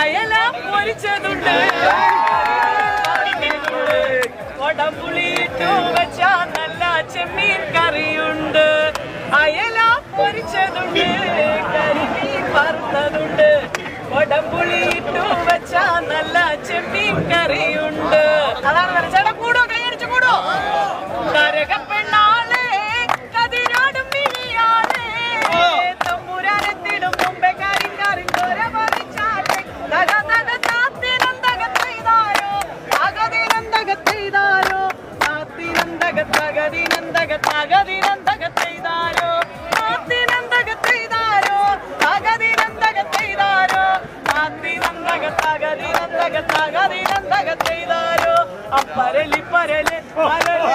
അയല പൊരിച്ചതുണ്ട്, കൊടംപുളിയിട്ടു വെച്ച നല്ല ചെമ്മീൻ കറിയുണ്ട്. അയല പൊരിച്ചതുണ്ട്, കരിമീൻ വറുത്തതുണ്ട്, കൊടംപുളിയിട്ടു വെച്ച നല്ല ചെമ്മീൻ കറിയുണ്ട്. അതാണ് ചേട്ടാ. കൂടോ, കൈയടിച്ചു കൂടോ. കരകപ്പെണ്ണാളെ കതിരാടും മിഴിയാളെ, തമ്പുരാനെത്തിടും മുമ്പേ കരിങ്കാറിൻ ദോര പറിച്ചാട്ടെ. തകതകത്താത്തിനന്തകത്തെയ്താരോ, തകതിനന്തകത്തെയ്താരോ, താത്തിനന്തകത്തകതിനന്തകത്തകതിനന്തകത്തെയ്താരോ, താത്തിനന്തകത്തെയ്താരോ, തകതിനന്തകത്തെയ്താരോ, താത്തിനന്തകത്തകതിനന്തകത്തകതിനന്തകത്തെയ്താരോ. അപ്പരലി പരല് പരല്